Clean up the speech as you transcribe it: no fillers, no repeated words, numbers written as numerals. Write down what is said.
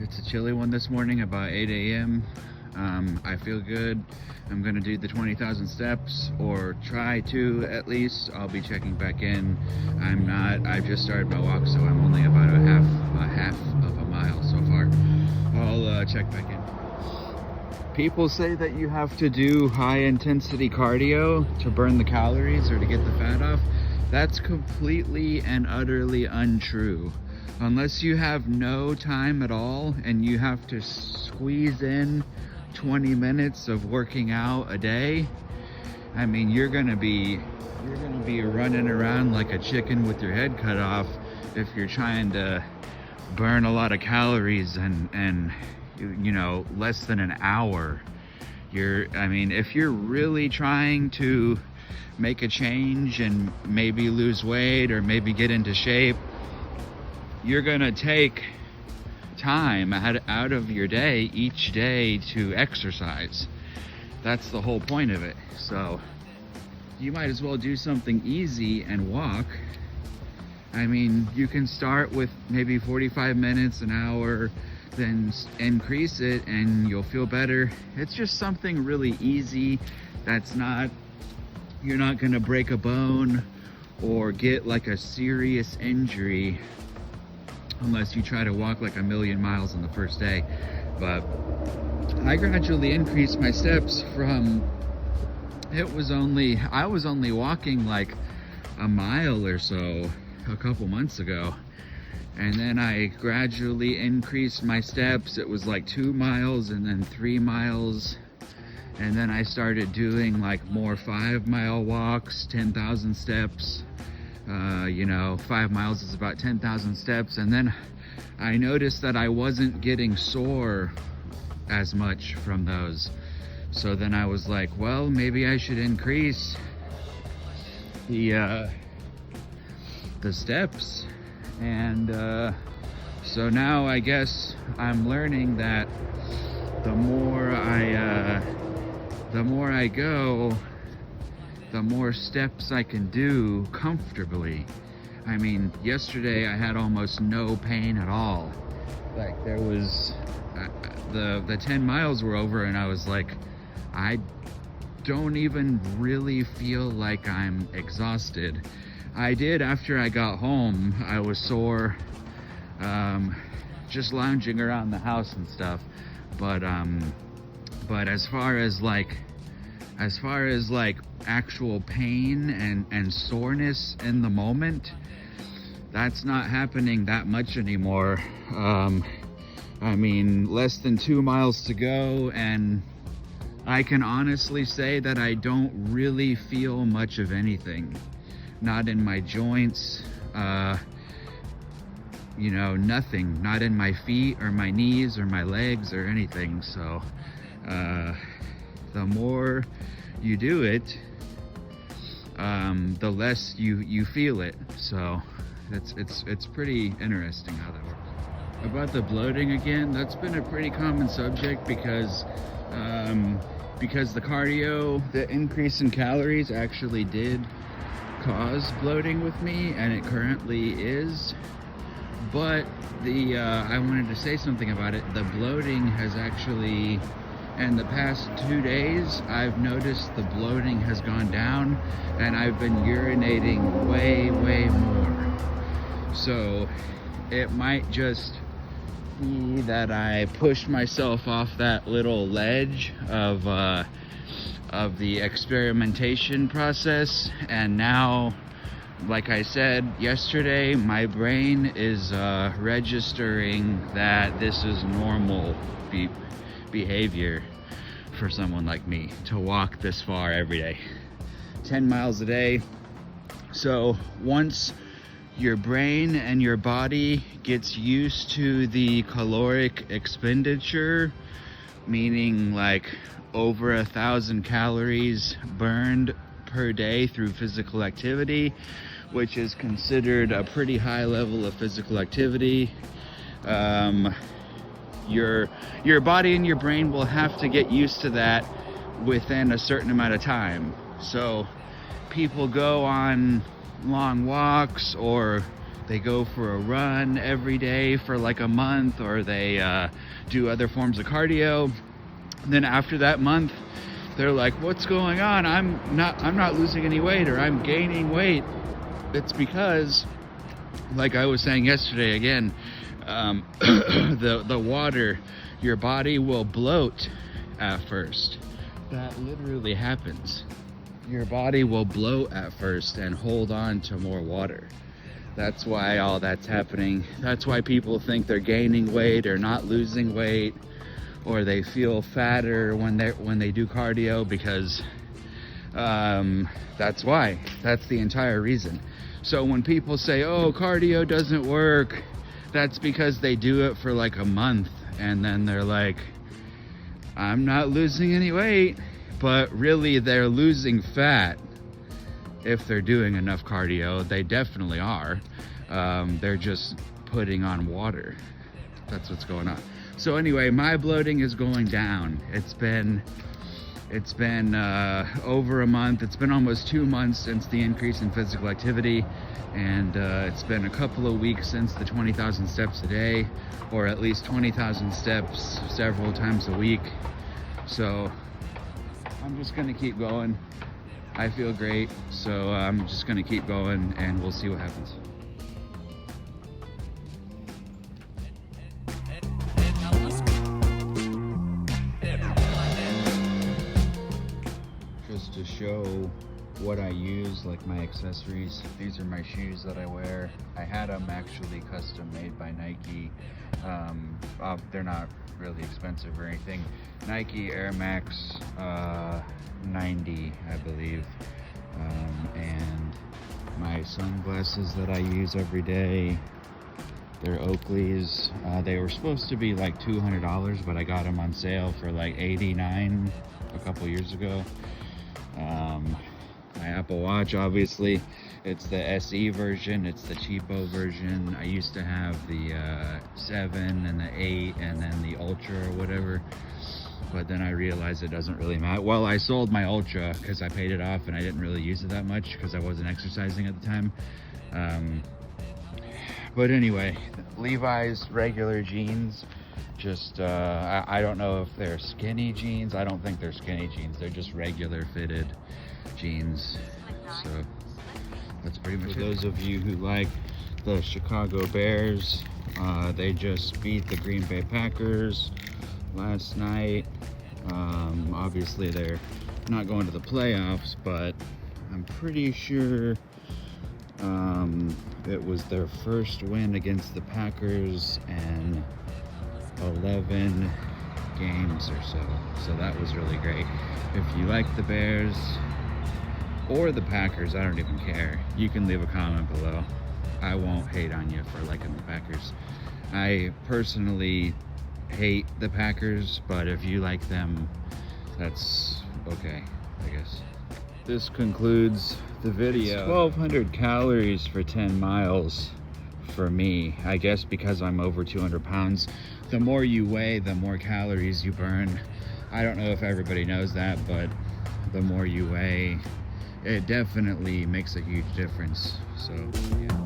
It's a chilly one this morning, about 8 a.m. I feel good. I'm gonna do the 20,000 steps, or try to at least. I'll be checking back in. I've just started my walk, so I'm only about a half of a mile so far. I'll check back in. People say that you have to do high intensity cardio to burn the calories or to get the fat off. That's completely and utterly untrue. Unless you have no time at all and you have to squeeze in 20 minutes of working out a day, I mean, you're gonna be running around like a chicken with your head cut off if you're trying to burn a lot of calories and you know, less than an hour. If you're really trying to make a change and maybe lose weight or maybe get into shape, you're gonna take time out of your day each day to exercise. That's the whole point of it. So you might as well do something easy and walk. I mean, you can start with maybe 45 minutes, an hour, then increase it and you'll feel better. It's just something really easy you're not gonna break a bone or get like a serious injury unless you try to walk like 1,000,000 miles on the first day. But I gradually increased my steps from, I was only walking like a mile or so a couple months ago. And then I gradually increased my steps. It was like 2 miles and then 3 miles. And then I started doing like more 5-mile walks, 10,000 steps. 5 miles is about 10,000 steps. And then I noticed that I wasn't getting sore as much from those. So then I was like, well, maybe I should increase the steps. And so now I guess I'm learning that the more I go, the more steps I can do comfortably. I mean, yesterday I had almost no pain at all. Like, there was the 10 miles were over and I was like, I don't even really feel like I'm exhausted. I did after I got home. I was sore, just lounging around the house and stuff. But as far as like actual pain and soreness in the moment, that's not happening that much anymore. Less than 2 miles to go, and I can honestly say that I don't really feel much of anything. Not in my joints, nothing. Not in my feet or my knees or my legs or anything. So the more you do it, the less you feel it. So it's pretty interesting how that works. About the bloating again, that's been a pretty common subject because the cardio, the increase in calories actually did cause bloating with me, and it currently is. But I wanted to say something about it. The bloating has actually, in the past 2 days, I've noticed the bloating has gone down, and I've been urinating way more. So it might just be that I pushed myself off that little ledge of the experimentation process, and now, like I said yesterday, my brain is registering that this is normal behavior for someone like me to walk this far every day, 10 miles a day. So once your brain and your body gets used to the caloric expenditure, meaning like over 1,000 calories burned per day through physical activity, which is considered a pretty high level of physical activity, your body and your brain will have to get used to that within a certain amount of time. So people go on long walks or they go for a run every day for like a month, or they do other forms of cardio. And then after that month, they're like, what's going on? I'm not losing any weight, or I'm gaining weight. It's because, like I was saying yesterday again, the water, your body will bloat at first. That literally happens. Your body will bloat at first and hold on to more water. That's why all that's happening. That's why people think they're gaining weight or not losing weight, or they feel fatter when they do cardio, because that's why. That's the entire reason. So when people say, oh, cardio doesn't work, that's because they do it for like a month and then they're like, I'm not losing any weight, but really they're losing fat. If they're doing enough cardio, they definitely are. They're just putting on water. That's what's going on. So anyway, my bloating is going down. It's been over a month. It's been almost 2 months since the increase in physical activity, and it's been a couple of weeks since the 20,000 steps a day, or at least 20,000 steps several times a week. So I'm just gonna keep going. I feel great, so I'm just gonna keep going and we'll see what happens. Just to show what I use, like my accessories, these are my shoes that I wear. I had them actually custom made by Nike. They're not really expensive or anything. Nike Air Max 90, I believe. And my sunglasses that I use every day, they're Oakley's. They were supposed to be like $200, but I got them on sale for like $89 a couple years ago. My Apple Watch, obviously, it's the SE version, it's the cheapo version. I used to have the 7 and the 8 and then the Ultra or whatever, but then I realized it doesn't really matter. Well, I sold my Ultra because I paid it off and I didn't really use it that much because I wasn't exercising at the time. But anyway, Levi's regular jeans, just I don't know if they're skinny jeans. I don't think they're skinny jeans. They're just regular fitted jeans. So that's pretty much it. For those of you who like the Chicago Bears, they just beat the Green Bay Packers last night. Obviously they're not going to the playoffs, but I'm pretty sure it was their first win against the Packers in 11 games or so. So that was really great. If you like the Bears or the Packers, I don't even care. You can leave a comment below. I won't hate on you for liking the Packers. I personally hate the Packers, but if you like them, that's okay, I guess. This concludes the video. It's 1,200 calories for 10 miles for me, I guess, because I'm over 200 pounds. The more you weigh, the more calories you burn. I don't know if everybody knows that, but the more you weigh, it definitely makes a huge difference. So yeah.